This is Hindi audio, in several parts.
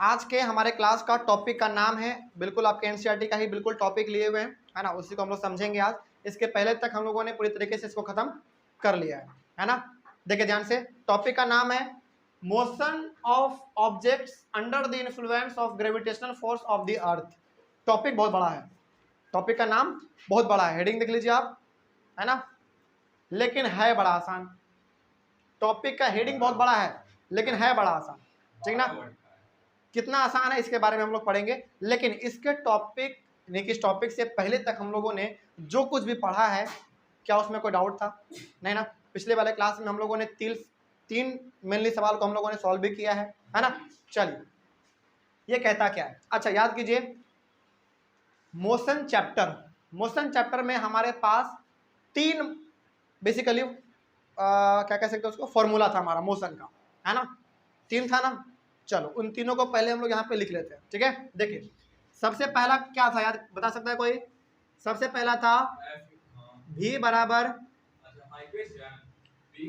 आज के हमारे क्लास का टॉपिक का नाम है, बिल्कुल आपके एनसीईआरटी का ही बिल्कुल टॉपिक लिए हुए हैं, है ना, उसी को हम लोग समझेंगे आज। इसके पहले तक हम लोगों ने पूरी तरीके से इसको खत्म कर लिया है ना। देखिए ध्यान से, टॉपिक का नाम है motion of objects under the influence of gravitational force of the earth. Topic बहुत बड़ा है, टॉपिक का नाम बहुत बड़ा है, हेडिंग देख लीजिए आप, है ना, लेकिन है बड़ा आसान। टॉपिक का हेडिंग बहुत बड़ा है लेकिन है बड़ा आसान, ठीक ना। कितना आसान है इसके बारे में हम लोग पढ़ेंगे, लेकिन इसके टॉपिक यानी कि इस टॉपिक से पहले तक हम लोगों ने जो कुछ भी पढ़ा है, क्या उसमें कोई डाउट था? नहीं ना। पिछले वाले क्लास में हम लोगों ने तीन मेनली सवाल को हम लोगों ने सॉल्व भी किया है ना। चलिए, ये कहता क्या है, अच्छा याद कीजिए, मोशन चैप्टर में हमारे पास तीन बेसिकली क्या कह सकते हैं उसको, फॉर्मूला था हमारा मोशन का, है ना, तीन था ना। चलो उन तीनों को पहले हम लोग यहाँ पे लिख लेते हैं, ठीक है। देखिए सबसे पहला क्या था यार, बता सकता है कोई? सबसे पहला था v बराबर,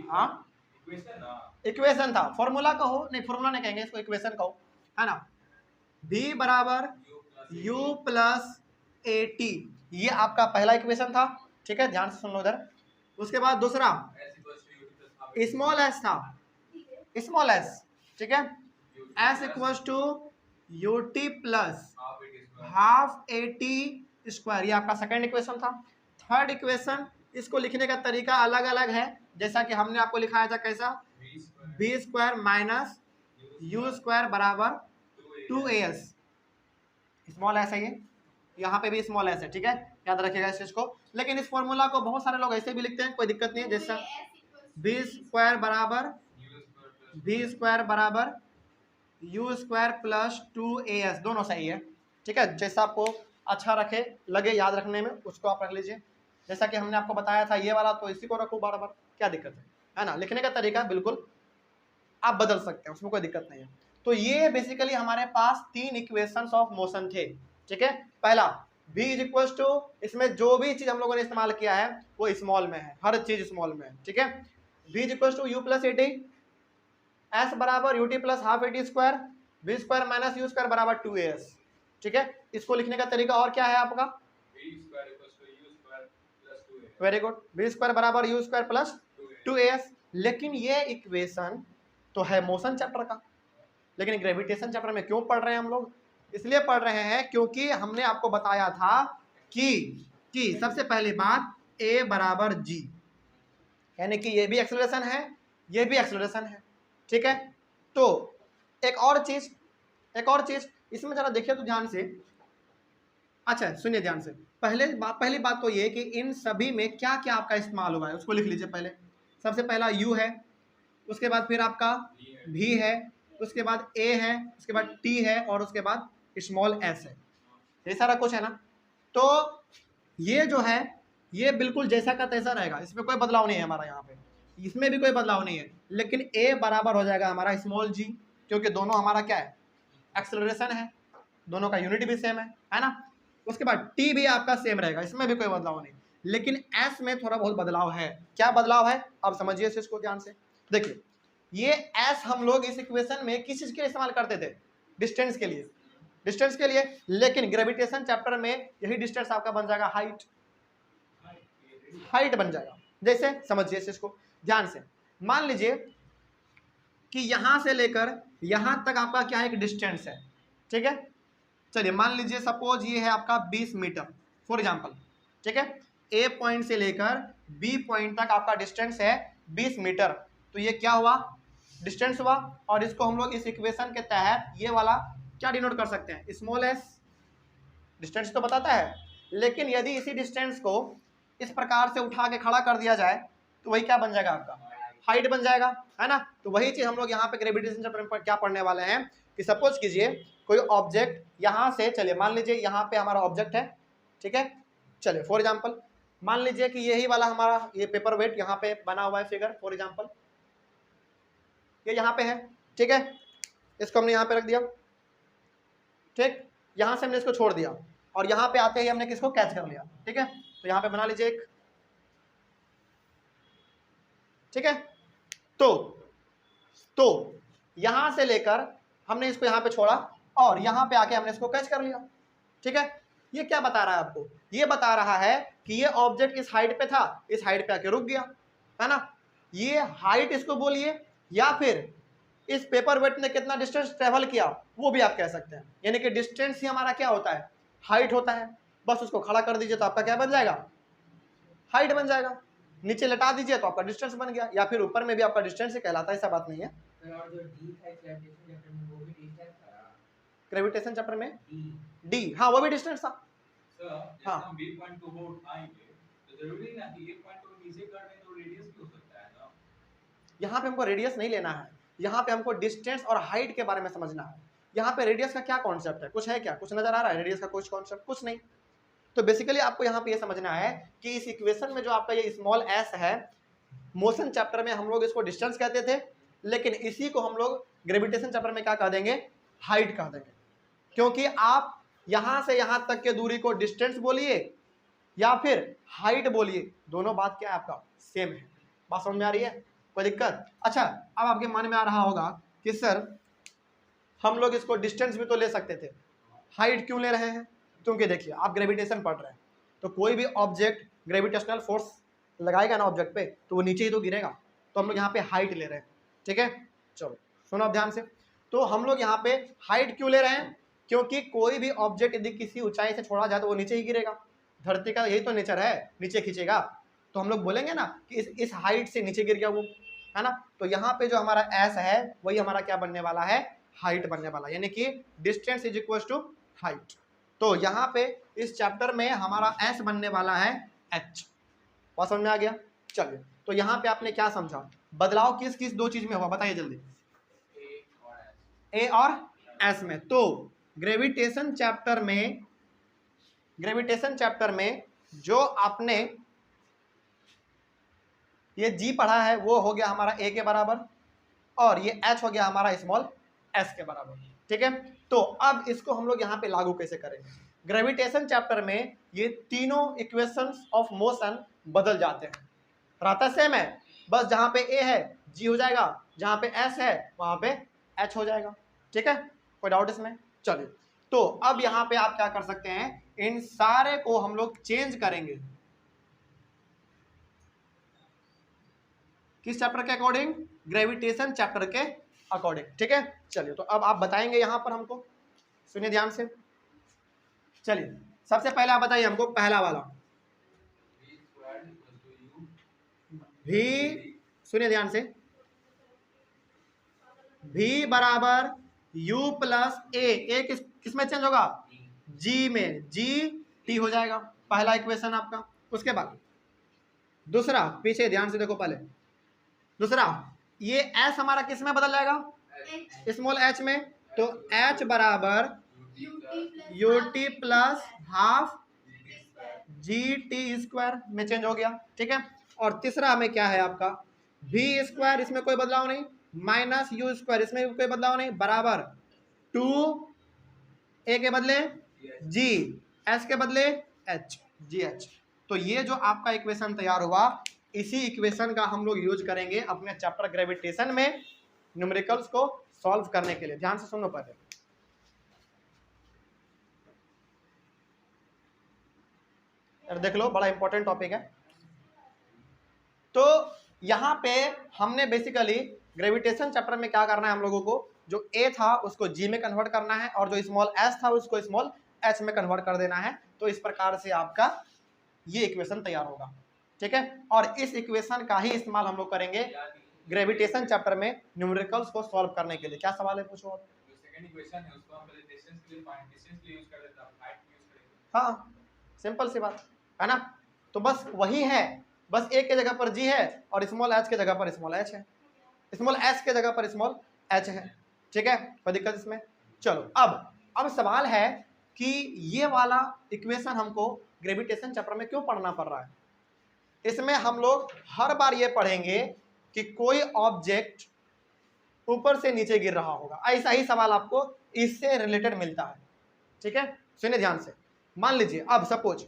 हाँ इक्वेशन था, फॉर्मूला कहो नहीं, फॉर्मूला नहीं कहेंगे इसको, इक्वेशन कहो, है ना। v बराबर u प्लस ए टी, ये आपका पहला इक्वेशन था, ठीक है, ध्यान से सुन लो इधर। उसके बाद दूसरा स्मॉल एस था, स्मॉल एस, ठीक है, s equal to u t plus half a t square, ये आपका सेकेंड इक्वेशन था। थर्ड इक्वेशन, इसको लिखने का तरीका अलग अलग है, जैसा कि हमने आपको लिखाया था कैसा, v square minus u square बराबर 2as, स्मॉल एस है ये, यहाँ पे भी स्मॉल एस है, ठीक है, याद रखिएगा इस चीज को। लेकिन इस फॉर्मूला को बहुत सारे लोग ऐसे भी लिखते हैं, कोई दिक्कत नहीं है, जैसा बी स्क्वायर बराबर यू स्क्वायर प्लस 2as, दोनों सही है, ठीक है, जैसा आपको अच्छा रखे लगे याद रखने में उसको आप रख लीजिए। जैसा कि हमने आपको बताया था ये वाला, तो इसी को रखो बार बार, क्या दिक्कत है ना। लिखने का तरीका बिल्कुल आप बदल सकते हैं, उसमें कोई दिक्कत नहीं है। तो ये बेसिकली हमारे पास तीन इक्वेशंस ऑफ मोशन थे, ठीक है। पहला v इज इक्वल टू, इसमें जो भी चीज हम लोगों ने इस्तेमाल किया है वो स्मॉल में है, हर चीज स्मॉल में है, ठीक है। v is equal to u plus a t, s बराबर u t plus half a t square, v square minus u square बराबर 2as, ठीक है। इसको लिखने का तरीका और क्या है आपका, वेरी गुड, बी स्क्वायर बराबर यू स्क्वायर प्लस 2as। लेकिन ये इक्वेशन तो है मोशन चैप्टर का, लेकिन ग्रेविटेशन चैप्टर में क्यों पढ़ रहे हैं हम लोग? इसलिए पढ़ रहे हैं क्योंकि हमने आपको बताया था कि सबसे पहली बात a बराबर g, यानी कि ये भी एक्सेलरेशन है, ये भी एक्सेलरेशन है, ठीक है। तो एक और चीज इसमें जरा देखिए तो ध्यान से, अच्छा सुनिए ध्यान से, पहली बात तो ये कि इन सभी में क्या क्या आपका इस्तेमाल हुआ है उसको लिख लीजिए पहले। सबसे पहला u है, उसके बाद फिर आपका v है, उसके बाद a है, उसके बाद t है, और उसके बाद स्मॉल s है, ये सारा कुछ है ना। तो ये जो है ये बिल्कुल जैसा का तैसा रहेगा, इसमें कोई बदलाव नहीं है हमारा, यहाँ पे इसमें भी कोई बदलाव नहीं है, लेकिन a बराबर हो जाएगा हमारा स्मॉल g, क्योंकि दोनों हमारा क्या है, एक्सेलरेशन है, दोनों का यूनिट भी सेम है ना। उसके बाद t भी आपका सेम रहेगा, इसमें भी कोई बदलाव नहीं, लेकिन s में थोड़ा बहुत बदलाव है। क्या बदलाव है आप समझिए इसको ध्यान से। देखिए ये s हम लोग इस इक्वेशन में किस चीज के लिए इस्तेमाल करते थे, डिस्टेंस के लिए, लेकिन ग्रेविटेशन चैप्टर में यही डिस्टेंस आपका बन जाएगा हाइट बन जाएगा। जैसे समझिए इसको ध्यान से, मान लीजिए कि यहां से लेकर यहां तक आपका क्या है, एक डिस्टेंस है, ठीक है। चलिए मान लीजिए सपोज ये है आपका 20 मीटर फॉर एग्जांपल, ठीक है। ए पॉइंट से लेकर बी पॉइंट तक आपका डिस्टेंस है 20 मीटर, तो ये क्या हुआ, डिस्टेंस हुआ। और इसको हम लोग इस इक्वेशन के तहत ये वाला क्या डिनोट कर सकते हैं, स्मॉल एस, डिस्टेंस तो बताता है, लेकिन यदि इसी डिस्टेंस को इस प्रकार से उठा के खड़ा कर दिया जाए तो वही क्या बन जाएगा, आपका हाइट बन जाएगा, है ना। तो वही चीज हम लोग यहाँ पे ग्रेविटेशन चैप्टर में क्या पढ़ने वाले हैं कि सपोज कीजिए कोई ऑब्जेक्ट यहाँ से, चलिए मान लीजिए यहाँ पे हमारा ऑब्जेक्ट है, ठीक है। चलिए फॉर एग्जांपल मान लीजिए कि यही वाला हमारा ये पेपर वेट यहाँ पे बना हुआ है फिगर, फॉर एग्जांपल ये यहाँ पे है, ठीक है। इसको हमने यहाँ पे रख दिया, ठीक, यहाँ से हमने इसको छोड़ दिया और यहाँ पे आते ही हमने किसको कैच कर लिया, ठीक है। तो यहाँ पे बना लीजिए एक, ठीक है। तो यहां से लेकर हमने इसको यहाँ पे छोड़ा, और यहाँ पे आके हमने इसको कैच कर लिया। ठीक है, ये क्या बता रहा है आपको? ये बता रहा है कि ये ऑब्जेक्ट इस हाइट पे था, इस हाइट पे आके रुक गया, है ना। ये हाइट इसको बोलिए, या फिर इस पेपर वेट ने कितना डिस्टेंस ट्रेवल किया वो भी आप कह सकते हैं। यानी कि डिस्टेंस ही हमारा क्या होता है? हाइट होता है। बस उसको खड़ा कर दीजिए तो आपका क्या बन जाएगा? हाइट बन जाएगा। नीचे लटा दीजिए तो आपका डिस्टेंस बन गया, या फिर ऊपर में भी आपका डिस्टेंस ही कहलाता है, ऐसा बात नहीं है। ग्रेविटेशन चैप्टर में डी, हाँ वो भी डिस्टेंस था। हाँ यहाँ पे हमको रेडियस नहीं लेना है, यहाँ पे हमको डिस्टेंस और हाइट के बारे में समझना है। यहाँ पे रेडियस का क्या कॉन्सेप्ट है? कुछ है क्या? कुछ नजर आ रहा है रेडियस का कुछ कॉन्सेप्ट? कुछ नहीं। तो बेसिकली आपको यहाँ पे ये समझना है कि इस इक्वेशन में जो आपका ये स्मॉल एस है, मोशन चैप्टर में हम लोग इसको डिस्टेंस कहते थे, लेकिन इसी को हम लोग ग्रेविटेशन चैप्टर में क्या कह देंगे? हाइट कह देंगे। क्योंकि आप यहाँ से यहाँ तक के दूरी को डिस्टेंस बोलिए या फिर हाइट बोलिए, दोनों बात क्या है आपका? सेम है। बात समझ में आ रही है? कोई दिक्कत? अच्छा, अब आपके मन में आ रहा होगा कि सर हम लोग इसको डिस्टेंस भी तो ले सकते थे, हाइट क्यों ले रहे हैं? क्योंकि देखिए आप ग्रेविटेशन पढ़ रहे हैं, तो कोई भी ऑब्जेक्ट ग्रेविटेशनल फोर्स लगाएगा ना ऑब्जेक्ट पे, तो वो नीचे ही तो गिरेगा। तो हम लोग यहाँ पे हाइट ले रहे हैं। ठीक है, चलो सुनो ध्यान से। तो हम लोग यहाँ पे हाइट क्यों ले रहे हैं? क्योंकि कोई भी ऑब्जेक्ट यदि किसी ऊंचाई से छोड़ा जाए तो वो नीचे ही गिरेगा। धरती का यही तो नेचर है, नीचे खींचेगा। तो हम लोग बोलेंगे ना कि इस हाइट से नीचे गिर गया वो, है ना। तो यहाँ पे जो हमारा एस है वही हमारा क्या बनने वाला है? हाइट बनने वाला, यानी कि distance is equal to height. तो यहाँ पे इस चैप्टर में हमारा एस बनने वाला है एच। बात समझ में आ गया? चलिए, तो यहाँ पे आपने क्या समझा? बदलाव किस किस दो चीज में हुआ बताइए जल्दी? ए और एस में। तो ग्रेविटेशन चैप्टर में जो आपने ये जी पढ़ा है वो हो गया हमारा ए के बराबर, और ये एच हो गया हमारा स्मॉल एस के बराबर। ठीक है, तो अब इसको हम लोग यहाँ पे लागू कैसे करेंगे? ग्रेविटेशन चैप्टर में ये तीनों इक्वेशंस ऑफ मोशन बदल जाते हैं, रहता सेम है, बस जहाँ पे ए है जी हो जाएगा, जहाँ पे एस है वहाँ पे एच हो जाएगा। ठीक है, कोई डाउट इसमें? चलिए, तो अब यहाँ पे आप क्या कर सकते हैं, इन सारे को हम लोग चेंज करेंगे किस चैप्टर के अकॉर्डिंग? ग्रेविटेशन चैप्टर के अकॉर्डिंग। ठीक है, चलिए, तो अब आप बताएंगे यहां पर हमको, सुनिए ध्यान से। चलिए, सबसे पहले आप बताइए हमको पहला वाला भी, सुनिए ध्यान से, भी बराबर यू प्लस ए किस में चेंज होगा? जी में, जी टी हो जाएगा, पहला इक्वेशन आपका। उसके बाद दूसरा, पीछे ध्यान से देखो पहले, दूसरा ये एस हमारा किस में बदल जाएगा? स्मॉल एच में। तो एच बराबर u t plus half G T square में चेंज हो गया। ठीक है, और तीसरा में क्या है आपका? भी स्क्वायर, इसमें कोई बदलाव नहीं, माइनस यू स्क्वायर, इसमें कोई बदलाव नहीं, बराबर टू ए के बदले जी, एस के बदले एच, जी एच। तो ये जो आपका इक्वेशन तैयार हुआ, इसी इक्वेशन का हम लोग यूज करेंगे अपने चैप्टर ग्रेविटेशन में न्यूमेरिकल्स को सॉल्व करने के लिए। ध्यान से सुनो पहले, देख लो, बड़ा इंपॉर्टेंट टॉपिक है। तो यहाँ पे हमने बेसिकली ग्रेविटेशन चैप्टर में क्या करना है हम लोगों को? जो ए था उसको जी में कन्वर्ट करना है, और जो स्मॉल एस था उसको स्मॉल एच में कन्वर्ट कर देना है। तो इस प्रकार से आपका ये इक्वेशन तैयार होगा। ठीक है, और इस इक्वेशन का ही इस्तेमाल हम लोग करेंगे ग्रेविटेशन चैप्टर में न्यूमेरिकल्स को सॉल्व करने के लिए। क्या सवाल है, पूछो आप। हाँ, सिंपल सी बात है ना। तो बस वही है, बस ए के जगह पर जी है और स्मॉल एच के जगह पर स्मॉल एच है, स्मॉल एस के जगह पर स्मॉल एच है। ठीक है, कोई दिक्कत इसमें? चलो, अब सवाल है कि ये वाला इक्वेशन हमको ग्रेविटेशन चैप्टर में क्यों पढ़ना पड़ रहा है? इसमें हम लोग हर बार ये पढ़ेंगे कि कोई ऑब्जेक्ट ऊपर से नीचे गिर रहा होगा, ऐसा ही सवाल आपको इससे रिलेटेड मिलता है। ठीक है, सुनिए ध्यान से। मान लीजिए अब सपोज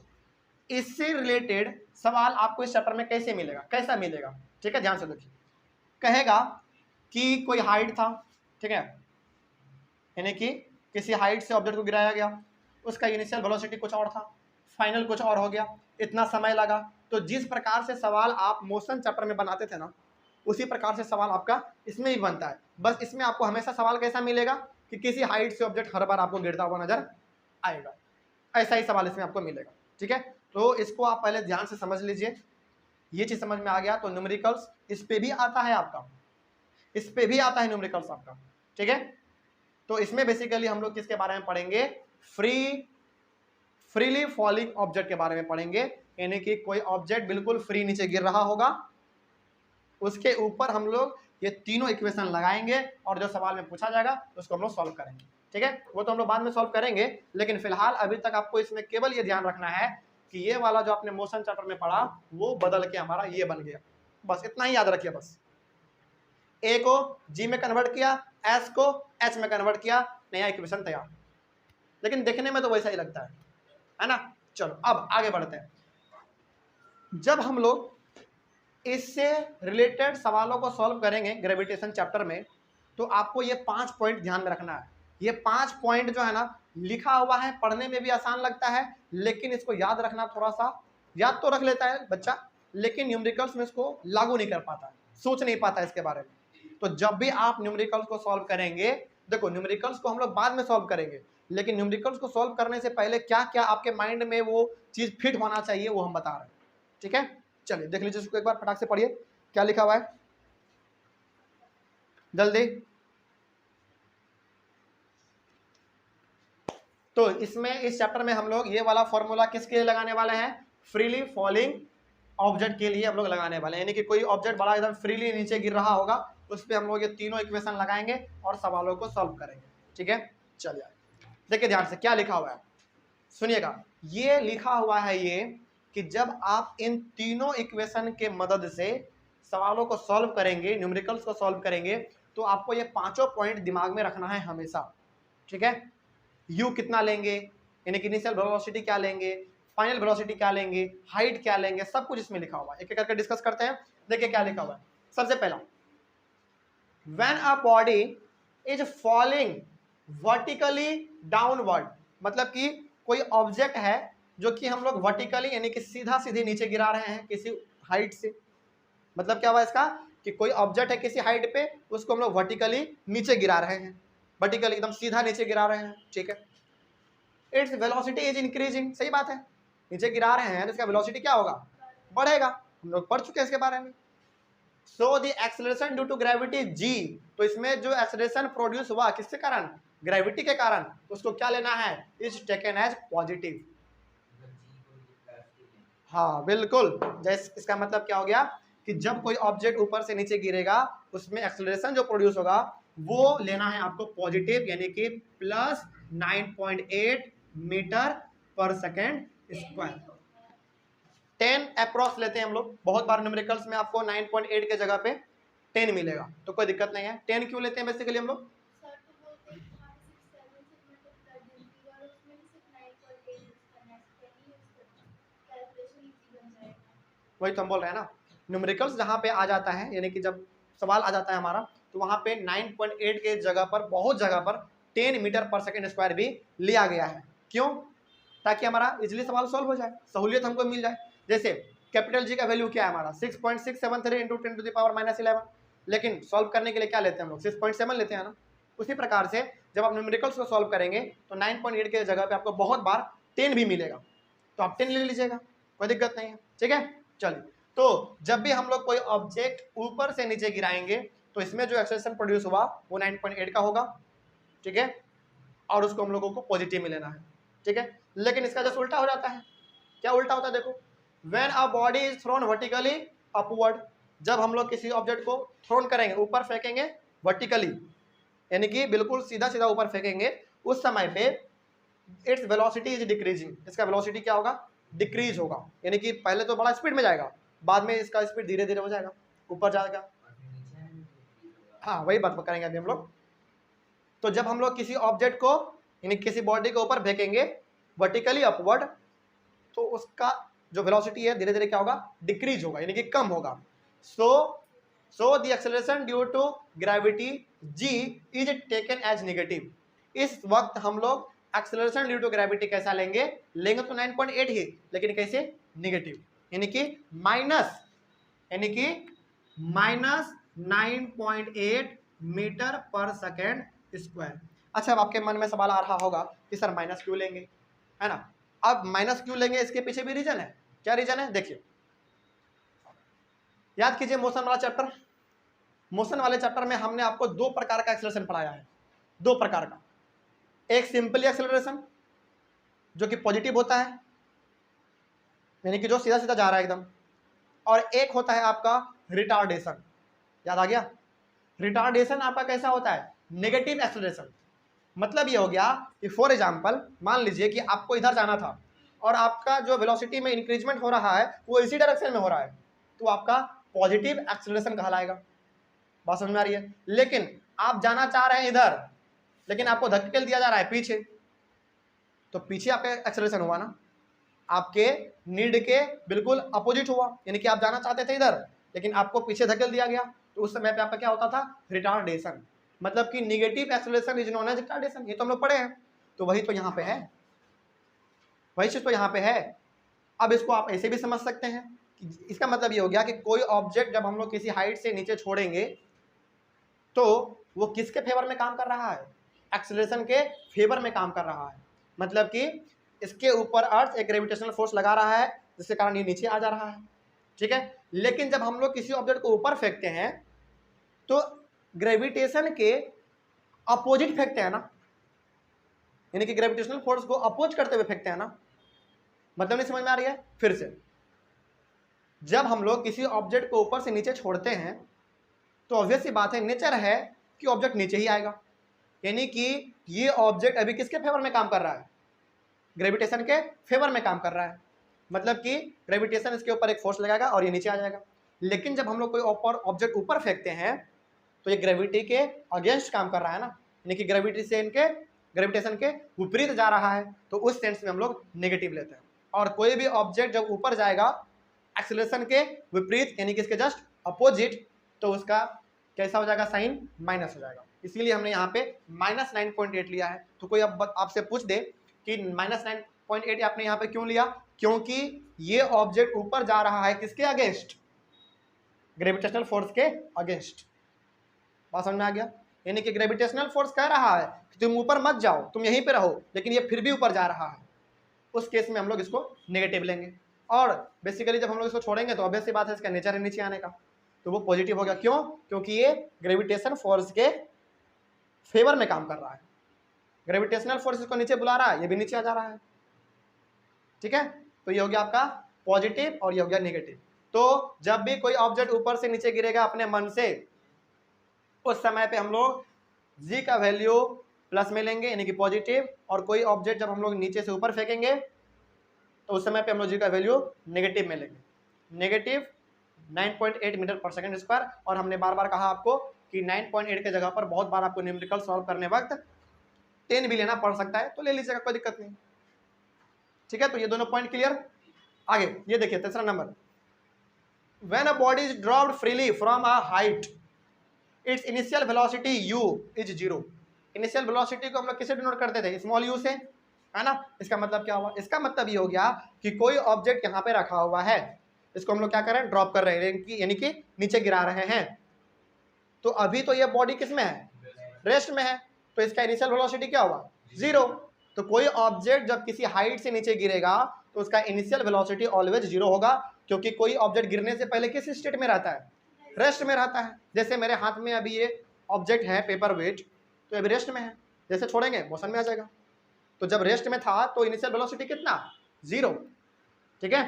इससे रिलेटेड सवाल आपको इस चैप्टर में कैसे मिलेगा, कैसा मिलेगा? ठीक है, ध्यान से देखिए। कहेगा कि कोई हाइट था, ठीक है, यानी कि किसी हाइट से ऑब्जेक्ट को गिराया गया, उसका इनिशियल वेलोसिटी कुछ और था, फाइनल कुछ और हो गया, इतना समय लगा। तो जिस प्रकार से सवाल आप मोशन चैप्टर में बनाते थे ना, उसी प्रकार से सवाल आपका इसमें भी बनता है। बस इसमें आपको हमेशा सवाल कैसा मिलेगा कि किसी हाइट से ऑब्जेक्ट हर बार आपको गिरता हुआ नजर आएगा, ऐसा ही सवाल इसमें आपको मिलेगा। ठीक है, तो इसको आप पहले ध्यान से समझ लीजिए। ये चीज समझ में आ गया तो न्यूमेरिकल्स इस पे भी आता है आपका, इस पे भी आता है न्यूमेरिकल्स आपका। ठीक है, तो इसमें बेसिकली हम लोग किसके बारे में पढ़ेंगे, फ्रीली फॉलिंग ऑब्जेक्ट के बारे में पढ़ेंगे। यानी कि कोई ऑब्जेक्ट बिल्कुल फ्री नीचे गिर रहा होगा, उसके ऊपर हम लोग ये तीनों इक्वेशन लगाएंगे और जो सवाल में पूछा जाएगा उसको हम लोग सॉल्व करेंगे। ठीक है, वो तो हम लोग बाद में सॉल्व करेंगे, लेकिन फिलहाल अभी तक आपको इसमें केवल ये ध्यान रखना है कि ये वाला जो आपने मोशन चैप्टर में पढ़ा वो बदल के हमारा ये बन गया, बस इतना ही याद रखिए। बस ए को जी में कन्वर्ट किया, एस को एच में कन्वर्ट किया, नया इक्वेशन तैयार। लेकिन देखने में तो वैसा ही लगता है ना। चलो अब आगे बढ़ते हैं। जब हम लोग इससे रिलेटेड सवालों को सॉल्व करेंगे ग्रेविटेशन चैप्टर में, तो आपको ये 5 पॉइंट ध्यान में रखना है। ये 5 पॉइंट जो है ना लिखा हुआ है, पढ़ने में भी आसान लगता है, लेकिन इसको याद रखना थोड़ा सा, याद तो रख लेता है बच्चा, लेकिन न्यूमेरिकल्स में इसको लागू नहीं कर पाता, सोच नहीं पाता इसके बारे में। तो जब भी आप न्यूमेरिकल्स को सॉल्व करेंगे, देखो न्यूमेरिकल्स को हम लोग बाद में सॉल्व करेंगे, लेकिन न्यूमेरिकल्स को सॉल्व करने से पहले क्या क्या आपके माइंड में वो चीज फिट होना चाहिए वो हम बता रहे हैं। ठीक है, चलिए देख लीजिए इसको एक बार फटाक से पढ़िए, क्या लिखा हुआ है जल्दी। तो इसमें इस चैप्टर में हम लोग ये वाला फॉर्मूला किसके लिए लगाने वाले हैं, फ्रीली फॉलिंग ऑब्जेक्ट के लिए हम लोग लगाने वाले हैं। यानी कि कोई ऑब्जेक्ट बड़ा एकदम फ्रीली नीचे गिर रहा होगा, उस पर हम लोग ये तीनों इक्वेशन लगाएंगे और सवालों को सॉल्व करेंगे। ठीक है, चलिए देखिए ध्यान से क्या लिखा हुआ है, सुनिएगा। ये लिखा हुआ है ये कि जब आप इन तीनों इक्वेशन के मदद से सवालों को सॉल्व करेंगे, न्यूमेरिकल्स को सॉल्व करेंगे, तो आपको ये पांचों पॉइंट दिमाग में रखना है हमेशा। ठीक है, यू कितना लेंगे, यानी कि इनिशियल वेलोसिटी क्या लेंगे, फाइनल वेलोसिटी क्या लेंगे, हाइट क्या लेंगे, सब कुछ इसमें लिखा हुआ है। एक एक करके डिस्कस करते हैं। देखिए क्या लिखा हुआ है। सबसे पहला, when a body is falling vertically downward, मतलब कि कोई ऑब्जेक्ट है जो कि हम लोग वर्टिकली यानी कि सीधा सीधे नीचे गिरा रहे हैं किसी हाइट से। मतलब क्या हुआ इसका कि कोई ऑब्जेक्ट है किसी हाइट पे, उसको हम लोग वर्टिकली नीचे गिरा रहे हैं, वर्टिकली एकदम सीधा नीचे गिरा रहे हैं। ठीक है, इट्स वेलोसिटी इज इंक्रीजिंग, सही बात है, नीचे गिरा रहे हैं तो इसका वेलोसिटी क्या होगा, बढ़ेगा, हम लोग पढ़ चुके हैं इसके बारे में। So the acceleration due to gravity g, तो इसमें जो एक्सेलरेशन प्रोड्यूस हुआ किसके कारण, ग्रेविटी के कारण, तो उसको क्या लेना है, इज टेकन एज पॉजिटिव। हाँ बिल्कुल, जैसे इसका मतलब क्या हो गया कि जब कोई ऑब्जेक्ट ऊपर से नीचे गिरेगा उसमें एक्सेलरेशन जो प्रोड्यूस होगा वो लेना है आपको पॉजिटिव, यानी कि प्लस 9.8 मीटर पर सेकेंड स्क्वायर। 10 अप्रॉक्स लेते हैं हम लोग, बहुत बार न्यूमेरिकल्स में आपको 9.8 के जगह पे 10 मिलेगा, तो कोई दिक्कत नहीं है। 10 क्यों लेते हैं बेसिकली हम लोग, वही तो हम बोल रहे हैं ना, न्यूमेरिकल्स जहाँ पे आ जाता है यानी कि जब सवाल आ जाता है हमारा, तो वहाँ पे 9.8 के जगह पर बहुत जगह पर 10 मीटर पर सेकेंड स्क्वायर भी लिया गया है। क्यों, ताकि हमारा इजिली सवाल सॉल्व हो जाए, सहूलियत हमको मिल जाए। जैसे कैपिटल जी का वैल्यू क्या है हमारा 6.673 इंटू 10 टू द पावर -11, लेकिन सॉल्व करने के लिए क्या लेते हैं हम लोग 6.7 लेते हैं ना। उसी प्रकार से जब आप न्यूमेरिकल्स को सॉल्व करेंगे तो 9.8 के जगह पे आपको बहुत बार 10 भी मिलेगा, तो आप 10 ले लीजिएगा, कोई दिक्कत नहीं है। ठीक है, चलिए, तो जब भी हम लोग कोई ऑब्जेक्ट ऊपर से नीचे गिराएंगे तो इसमें जो एक्सेलरेशन प्रोड्यूस हुआ वो 9.8 का होगा। ठीक है, और उसको हम लोगों को पॉजिटिव में लेना है। ठीक है, लेकिन इसका जस्ट उल्टा हो जाता है। क्या उल्टा होता है, देखो, when a body is thrown vertically upward, जब हम लोग किसी ऑब्जेक्ट को थ्रोन करेंगे, ऊपर फेंकेंगे वर्टिकली, यानी कि बिल्कुल सीधा सीधा ऊपर फेंकेंगे, उस समय पे इट्स वेलोसिटी इज डिक्रीजिंग, इसका वेलोसिटी क्या होगा, डिक्रीज होगा, यानी कि पहले तो बड़ा स्पीड में जाएगा, बाद में इसका स्पीड धीरे धीरे हो जाएगा, ऊपर जाएगा। हाँ वही बात करेंगे अभी हम लोग। तो जब हम लोग किसी ऑब्जेक्ट को यानी किसी बॉडी के ऊपर फेंकेंगे वर्टिकली अपवर्ड, तो उसका जो वेलोसिटी है धीरे धीरे क्या होगा, डिक्रीज होगा, यानी कि कम होगा। So the acceleration due to gravity g is taken as negative, इस वक्त हम लोग एक्सेलरेशन ड्यू टू ग्रेविटी कैसा लेंगे तो 9.8 ही, लेकिन कैसे निगेटिव, यानी कि माइनस 9.8 मीटर पर सेकेंड स्क्वायर। अच्छा, अब आपके मन में सवाल आ रहा होगा कि सर माइनस क्यों लेंगे, है ना। अब माइनस क्यों लेंगे, इसके पीछे भी रीजन है। क्या रीजन है, देखिए, याद कीजिए मोशन वाला चैप्टर। मोशन वाले चैप्टर में हमने आपको दो प्रकार का एक्सेलरेशन पढ़ाया है, दो प्रकार का। एक सिंपल एक्सेलरेशन जो कि पॉजिटिव होता है, यानी कि जो सीधा सीधा जा रहा है एकदम, और एक होता है आपका रिटार्डेशन। याद आ गया, रिटार्डेशन आपका कैसा होता है, नेगेटिव एक्सेलरेशन। मतलब ये हो गया कि फॉर एग्जांपल मान लीजिए कि आपको इधर जाना था और आपका जो वेलोसिटी में इंक्रीजमेंट हो रहा है वो इसी डायरेक्शन में हो रहा है, तो आपका पॉजिटिव एक्सेलरेशन कहलाएगा। बात समझ में आ रही है। लेकिन आप जाना चाह रहे हैं इधर, लेकिन आपको धकेल दिया जा रहा है पीछे, तो पीछे आपका एक्सेलरेशन हुआ ना, आपके नीड के बिल्कुल अपोजिट हुआ, यानी कि आप जाना चाहते थे इधर लेकिन आपको पीछे धकेल दिया गया, तो उस समय पे आपका क्या होता था, रिटार्डेशन। मतलब कि negative acceleration is known as retardation. ये तो हम लोग पढ़े हैं, तो वही तो यहाँ पे है, वही चीज तो यहाँ पे है। अब इसको आप ऐसे भी समझ सकते हैं कि इसका मतलब ये हो गया कि कोई ऑब्जेक्ट जब हम लोग किसी हाइट से नीचे छोड़ेंगे तो वो किसके फेवर में काम कर रहा है, एक्सेलरेशन के फेवर में काम कर रहा है। मतलब कि इसके ऊपर अर्थ एक ग्रेविटेशनल फोर्स लगा रहा है जिसके कारण ये नीचे आ जा रहा है, ठीक है। लेकिन जब हम लोग किसी ऑब्जेक्ट को ऊपर फेंकते हैं तो ग्रेविटेशन के अपोजिट फेंकते हैं ना, यानी कि ग्रेविटेशनल फोर्स को अपोज करते हुए फेंकते हैं ना। मतलब नहीं समझ में आ रही है, फिर से, जब हम लोग किसी ऑब्जेक्ट को ऊपर से नीचे छोड़ते हैं तो ऑब्वियस सी बात है, नेचर है कि ऑब्जेक्ट नीचे ही आएगा। यानी कि ये ऑब्जेक्ट अभी किसके फेवर में काम कर रहा है, ग्रेविटेशन के फेवर में काम कर रहा है। मतलब कि ग्रेविटेशन इसके ऊपर एक फोर्स लगाएगा और ये नीचे आ जाएगा। लेकिन जब हम लोग कोई ऑब्जेक्ट ऊपर फेंकते हैं तो ये ग्रेविटी के अगेंस्ट काम कर रहा है ना, यानी कि ग्रेविटेशन के विपरीत जा रहा है, तो उस सेंस में हम लोग नेगेटिव लेते हैं। और कोई भी ऑब्जेक्ट जब ऊपर जाएगा एक्सेलरेशन के विपरीत, यानी कि इसके जस्ट अपोजिट, तो उसका कैसा हो जाएगा, साइन माइनस हो जाएगा। इसीलिए हमने यहाँ पे माइनस 9.8 लिया है। तो कोई अब आपसे पूछ दे कि माइनस 9.8 आपने यहाँ पे क्यों लिया, क्योंकि ये ऑब्जेक्ट ऊपर जा रहा है किसके अगेंस्ट, ग्रेविटेशनल फोर्स के अगेंस्ट। बात समझ में आ गया। यानी कि ग्रेविटेशनल फोर्स कह रहा है कि तुम ऊपर मत जाओ, तुम यहीं पे रहो, लेकिन ये फिर भी ऊपर जा रहा है, उस केस में हम लोग इसको नेगेटिव लेंगे। और बेसिकली जब हम लोग इसको छोड़ेंगे तो ऑब्वियस सी बात है इसका नेचर है नीचे आने का, तो वो पॉजिटिव हो गया। क्यों, क्योंकि ये ग्रेविटेशन फोर्स के फेवर में काम कर रहा है। ग्रेविटेशनल फोर्स इसको नीचे बुला रहा है, ये भी नीचे आ जा रहा है, ठीक है। तो ये हो गया आपका पॉजिटिव और ये हो गया नेगेटिव। तो जब भी कोई ऑब्जेक्ट ऊपर से नीचे गिरेगा अपने मन से, उस समय पे हम लोग जी का वैल्यू प्लस में लेंगे, यानी कि पॉजिटिव। और कोई ऑब्जेक्ट जब हम लोग नीचे से ऊपर फेंकेंगे तो उस समय पे हम लोग जी का वैल्यू नेगेटिव में लेंगे, नेगेटिव 9.8 मीटर पर सेकंड स्क्वायर। और हमने बार बार कहा आपको कि 9.8 के जगह पर बहुत बार आपको न्यूमेरिकल सॉल्व करने वक्त 10 भी लेना पड़ सकता है, तो ले लीजिएगा, कोई दिक्कत नहीं, ठीक है। तो ये दोनों पॉइंट क्लियर। आगे ये देखिए तीसरा number, when a body is dropped freely from a height it's initial velocity u is 0। Initial velocity को हम लोग किसे डिनोट करते थे, स्मॉल u से, है ना। इसका मतलब क्या हुआ, इसका मतलब ये हो गया कि कोई ऑब्जेक्ट यहाँ पे रखा हुआ है, इसको हम लोग क्या कर रहे हैं, ड्रॉप कर रहे हैं, यानी कि नीचे गिरा रहे हैं। तो अभी तो ये बॉडी किस में है, रेस्ट में है, तो इसका इनिशियल वेलोसिटी क्या हुआ, 0। तो कोई ऑब्जेक्ट जब किसी हाइट से नीचे गिरेगा तो उसका इनिशियल वेलोसिटी ऑलवेज 0 होगा, क्योंकि कोई ऑब्जेक्ट गिरने से पहले किस स्टेट में रहता है, रेस्ट में रहता है। जैसे मेरे हाथ में अभी ये ऑब्जेक्ट है पेपर वेट, तो अभी रेस्ट में है, जैसे छोड़ेंगे मोशन में आ जाएगा। तो जब रेस्ट में था तो इनिशियल वेलोसिटी कितना, 0, ठीक है,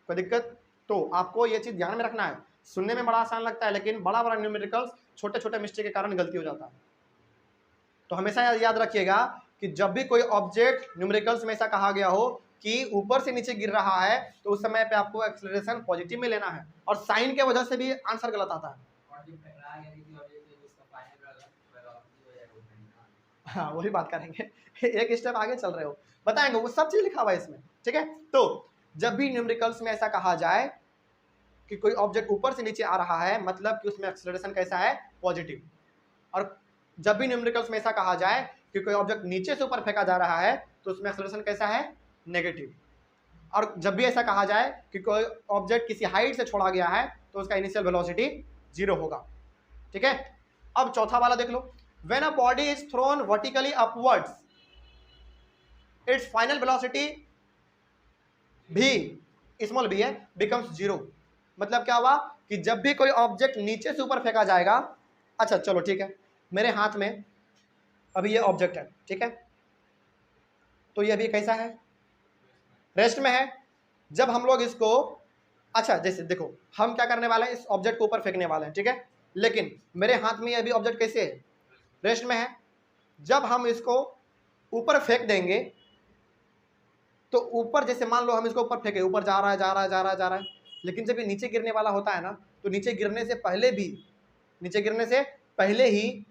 कोई दिक्कत। तो आपको ये चीज ध्यान में रखना है। सुनने में बड़ा आसान लगता है, लेकिन बड़ा बड़ा न्यूमेरिकल्स छोटे छोटे मिस्टेक के कारण गलती हो जाता है। तो हमेशा याद रखिएगा कि जब भी कोई ऑब्जेक्ट न्यूमेरिकल्स में ऐसा कहा गया हो कि ऊपर से नीचे गिर रहा है, तो उस समय पे आपको एक्सेलरेशन पॉजिटिव में लेना है, और साइन के वजह से भी आंसर गलत आता है। हाँ, वही बात करेंगे, एक स्टेप आगे चल रहे हो, बताएंगे, वो सब चीज लिखा हुआ है इसमें, ठीक है। तो जब भी न्यूमेरिकल्स में ऐसा कहा जाए कि कोई ऑब्जेक्ट ऊपर से नीचे आ रहा है, मतलब कि उसमें एक्सेलरेशन कैसा है, पॉजिटिव। और जब भी न्यूमेरिकल्स में ऐसा कहा जाए कि कोई ऑब्जेक्ट नीचे से ऊपर फेंका जा रहा है तो उसमें एक्सेलरेशन कैसा है, नेगेटिव। और जब भी ऐसा कहा जाए कि कोई ऑब्जेक्ट किसी हाइट से छोड़ा गया है तो उसका इनिशियल वेलोसिटी 0 होगा। ठीक है, अब चौथा वाला देख लो, when a body is thrown vertically upwards its final velocity भी स्मॉल बी है बिकम्स 0। मतलब क्या हुआ कि जब भी कोई ऑब्जेक्ट नीचे से ऊपर फेंका जाएगा, अच्छा चलो ठीक है, मेरे हाथ में अभी ये ऑब्जेक्ट है, ठीक है, तो ये अभी कैसा है, रेस्ट में है। जब हम लोग इसको, अच्छा जैसे देखो हम क्या करने वाले हैं, इस ऑब्जेक्ट को ऊपर फेंकने वाले हैं, ठीक है, लेकिन मेरे हाथ में अभी ऑब्जेक्ट कैसे है, रेस्ट में है। जब हम इसको ऊपर फेंक देंगे तो ऊपर, जैसे मान लो हम इसको ऊपर फेंके, ऊपर जा रहा है जा रहा है जा रहा है जा रहा है, लेकिन जब ये नीचे गिरने वाला होता है ना, तो नीचे गिरने से पहले ही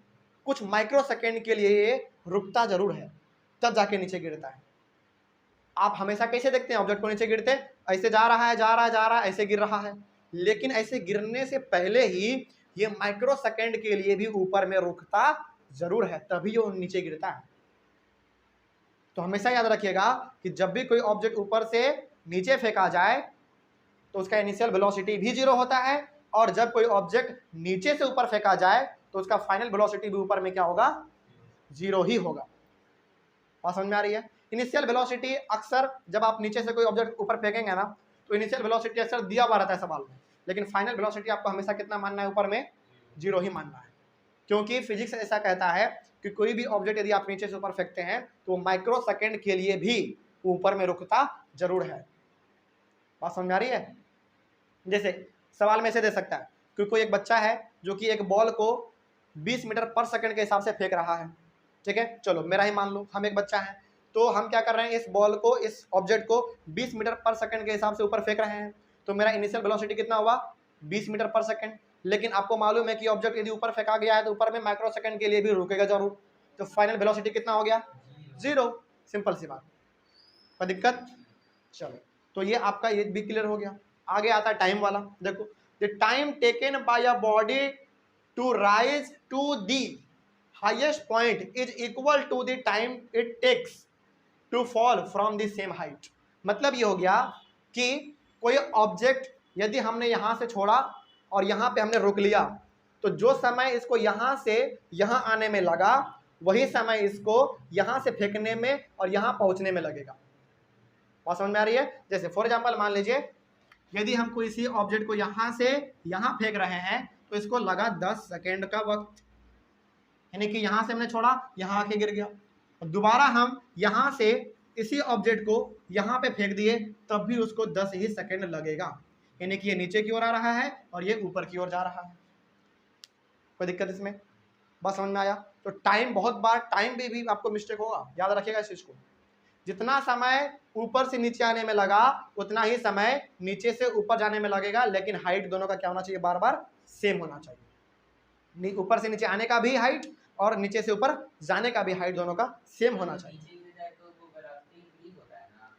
कुछ माइक्रो सेकेंड के लिए ये रुकता जरूर है, तब जाके नीचे गिरता है। आप हमेशा कैसे देखते हैं ऑब्जेक्ट को नीचे गिरते, ऐसे जा रहा है जा रहा है जा रहा है, ऐसे गिर रहा है, लेकिन ऐसे गिरने से पहले ही ये माइक्रो सेकेंड के लिए भी ऊपर में रुकता जरूर है, तभी वो नीचे गिरता है। तो हमेशा याद रखिएगा कि जब भी कोई ऑब्जेक्ट ऊपर से नीचे फेंका जाए तो उसका इनिशियल वेलोसिटी भी 0 होता है, और जब कोई ऑब्जेक्ट नीचे से ऊपर फेंका जाए तो उसका फाइनल वेलोसिटी भी ऊपर में क्या होगा, 0 ही होगा। बात समझ में आ रही है। इनिशियल वेलोसिटी अक्सर जब आप नीचे से कोई ऑब्जेक्ट ऊपर फेंकेंगे ना, तो इनिशियल वेलोसिटी अक्सर दिया हुआ रहता है सवाल में, लेकिन फाइनल वेलोसिटी आपको हमेशा कितना मानना है, ऊपर में 0 ही मानना है, क्योंकि फिजिक्स ऐसा कहता है कि कोई भी ऑब्जेक्ट यदि आप नीचे से ऊपर फेंकते हैं तो माइक्रो सेकेंड के लिए भी ऊपर में रुकता जरूर है। बात समझ में आ रही है। जैसे सवाल में से दे सकता है कि कोई एक बच्चा है जो कि एक बॉल को 20 मीटर पर सेकंड के हिसाब से फेंक रहा है, ठीक है, चलो मेरा ही मान लो, हम एक बच्चा है, तो हम क्या कर रहे हैं, इस बॉल को, इस ऑब्जेक्ट को 20 मीटर पर सेकंड के हिसाब से ऊपर फेंक रहे हैं, तो मेरा इनिशियल वेलोसिटी कितना हुआ, 20 मीटर पर सेकंड। लेकिन आपको मालूम है कि ऑब्जेक्ट यदि ऊपर फेंका गया है तो ऊपर में माइक्रो सेकंड के लिए भी रुकेगा जरूर, तो फाइनल वेलोसिटी कितना हो गया, 0। सिंपल सी बात, कोई दिक्कत। चलो तो ये आपका ये भी क्लियर हो गया। आगे आता है टाइम वाला, देखो, the time taken by a body to rise to the highest point is equal to the time it takes to fall from the same height. मतलब ये हो गया कि कोई ऑब्जेक्ट यदि हमने यहाँ से छोड़ा और यहाँ पे हमने रोक लिया, तो जो समय इसको यहाँ से यहाँ आने में लगा वही समय इसको यहाँ से फेंकने में और यहाँ पहुँचने में लगेगा। बात समझ में आ रही है। जैसे फॉर एग्जाम्पल मान लीजिए यदि हम कोई सी ऑब्जेक्ट को यहाँ से यहाँ फेंक रहे हैं तो इसको लगा 10 सेकेंड का वक्त, यानी कि यहाँ से हमने छोड़ा, यहाँ आके गिर गया, दोबारा हम यहाँ से इसी ऑब्जेक्ट को यहाँ पे फेंक दिए तब भी उसको 10 ही सेकेंड लगेगा, यानी कि ये नीचे की ओर आ रहा है और ये ऊपर की ओर जा रहा है। कोई दिक्कत इसमें, बस समझ में आया। तो टाइम, बहुत बार टाइम भी आपको मिस्टेक होगा, याद रखिएगा इस चीज को, जितना समय ऊपर से नीचे आने में लगा उतना ही समय नीचे से ऊपर जाने में लगेगा, लेकिन हाइट दोनों का क्या होना चाहिए, बार बार सेम होना चाहिए। ऊपर से नीचे आने का भी हाइट और नीचे से ऊपर जाने का भी हाइट दोनों का सेम होना चाहिए।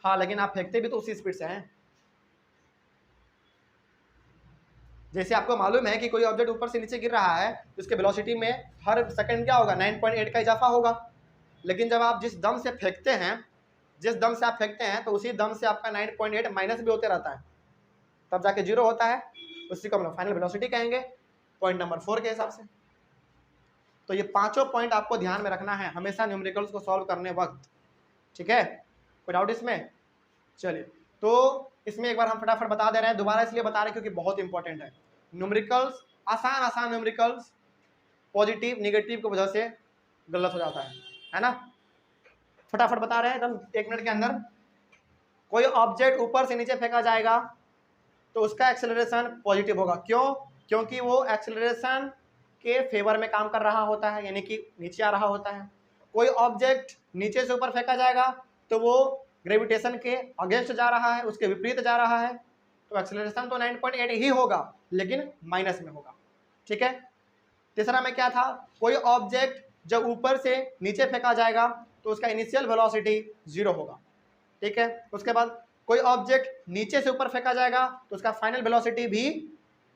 हाँ, लेकिन आप फेंकते भी तो उसी स्पीड से हैं। जैसे आपको मालूम है कि कोई ऑब्जेक्ट ऊपर से नीचे गिर रहा है तो उसके वेलोसिटी में हर सेकंड क्या होगा, 9.8 का इजाफा होगा, लेकिन जब आप जिस दम से फेंकते हैं, जिस दम से आप फेंकते हैं तो उसी दम से आपका 9.8 माइनस भी होते रहता है, तब जाके 0 होता है, उसी को हम लोग फाइनल वेलोसिटी कहेंगे, पॉइंट नंबर 4 के हिसाब से। तो ये पांचों पॉइंट आपको ध्यान में रखना है हमेशा न्यूमेरिकल्स को सॉल्व करने वक्त, ठीक है। कोई डाउट इसमें? चलिए, तो इसमें एक बार हम फटाफट बता दे रहे हैं, दोबारा इसलिए बता रहे हैं क्योंकि बहुत इंपॉर्टेंट है। न्यूमेरिकल्स, आसान न्यूमेरिकल्स पॉजिटिव नेगेटिव की वजह से गलत हो जाता है ना। फटाफट बता रहे हैं एकदम 1 मिनट के अंदर। कोई ऑब्जेक्ट ऊपर से नीचे फेंका जाएगा तो उसका एक्सेलरेशन पॉजिटिव होगा, क्यों? क्योंकि वो एक्सेलरेशन के फेवर में काम कर रहा होता है, यानी कि नीचे आ रहा होता है। कोई ऑब्जेक्ट नीचे से ऊपर फेंका जाएगा तो वो ग्रेविटेशन के अगेंस्ट जा रहा है, उसके विपरीत जा रहा है, तो एक्सेलरेशन तो 9.8 ही होगा लेकिन माइनस में होगा, ठीक है। तीसरा में क्या था, कोई ऑब्जेक्ट जब ऊपर से नीचे फेंका जाएगा तो उसका इनिशियल वेलोसिटी 0 होगा, ठीक है। उसके बाद कोई ऑब्जेक्ट नीचे से ऊपर फेंका जाएगा तो उसका फाइनल वेलोसिटी भी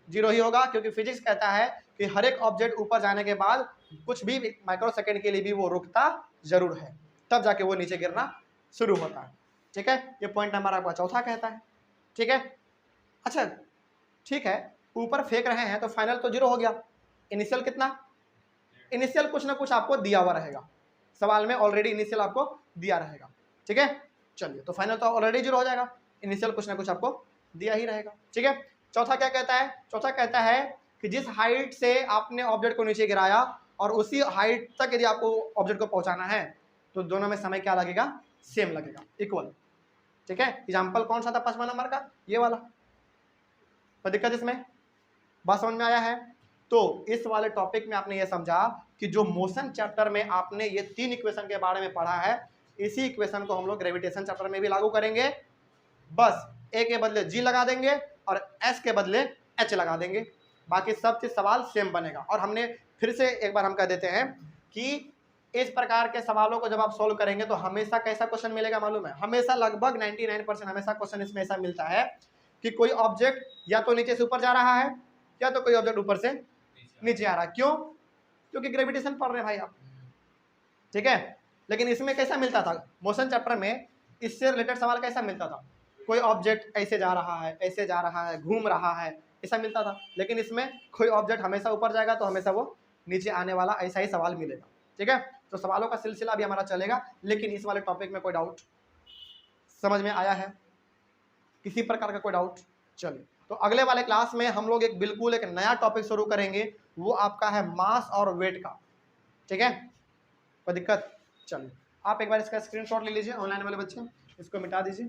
0 ही होगा, क्योंकि फिजिक्स कहता है कि हर एक ऑब्जेक्ट ऊपर जाने के बाद कुछ भी माइक्रो सेकेंड के लिए भी वो रुकता जरूर है, तब जाके वो नीचे गिरना शुरू होता है। ठीक है, ये पॉइंट नंबर आपका चौथा कहता है। ठीक है, अच्छा ठीक है, ऊपर फेंक रहे हैं तो फाइनल तो जीरो हो गया, इनिशियल कितना, इनिशियल कुछ ना कुछ आपको दिया हुआ रहेगा, सवाल में ऑलरेडी इनिशियल आपको दिया रहेगा। ठीक है, चलिए तो फाइनल तो ऑलरेडी जीरो हो जाएगा, इनिशियल कुछ ना कुछ आपको दिया ही रहेगा। ठीक है, चौथा क्या कहता है, चौथा कहता है कि जिस हाइट से आपने ऑब्जेक्ट को नीचे गिराया और उसी हाइट तक यदि आपको ऑब्जेक्ट को पहुंचाना है तो दोनों में समय क्या लगेगा, सेम लगेगा, इक्वल। ठीक है, एग्जाम्पल कौन सा था 5वां नंबर का, ये वाला। तो दिक्कत इसमें बात समझ में आया है। तो इस वाले टॉपिक में आपने ये समझा कि जो मोशन चैप्टर में आपने ये 3 इक्वेशन के बारे में पढ़ा है, इसी इक्वेशन को हम लोग ग्रेविटेशन चैप्टर में भी लागू करेंगे। बस ए के बदले जी लगा देंगे और एस के बदले एच लगा देंगे, बाकी सब चीज सवाल सेम बनेगा। और हमने फिर से एक बार हम कह देते हैं कि इस प्रकार के सवालों को जब आप सोल्व करेंगे तो हमेशा कैसा क्वेश्चन मिलेगा मालूम है, हमेशा लगभग 99% हमेशा क्वेश्चन इसमें ऐसा मिलता है कि कोई ऑब्जेक्ट या तो नीचे से ऊपर जा रहा है या तो कोई ऑब्जेक्ट ऊपर से नीचे आ रहा है। क्यों, क्योंकि ग्रेविटेशन पढ़ रहे हैं भाई आप। ठीक है, लेकिन इसमें कैसा मिलता था, मोशन चैप्टर में इससे रिलेटेड सवाल कैसा मिलता था, कोई ऑब्जेक्ट ऐसे जा रहा है, ऐसे जा रहा है, घूम रहा है, ऐसा मिलता था। लेकिन इसमें कोई ऑब्जेक्ट हमेशा ऊपर जाएगा तो हमेशा वो नीचे आने वाला ऐसा ही सवाल मिलेगा। ठीक है, तो सवालों का सिलसिला भी हमारा चलेगा, लेकिन इस वाले टॉपिक में कोई डाउट समझ में आया है, किसी प्रकार का कोई डाउट। चलिए, तो अगले वाले क्लास में हम लोग बिल्कुल एक नया टॉपिक शुरू करेंगे, वो आपका है मास और वेट का। ठीक है, कोई दिक्कत, चलिए आप एक बार इसका स्क्रीनशॉट ले लीजिए, ऑनलाइन वाले बच्चे इसको मिटा दीजिए।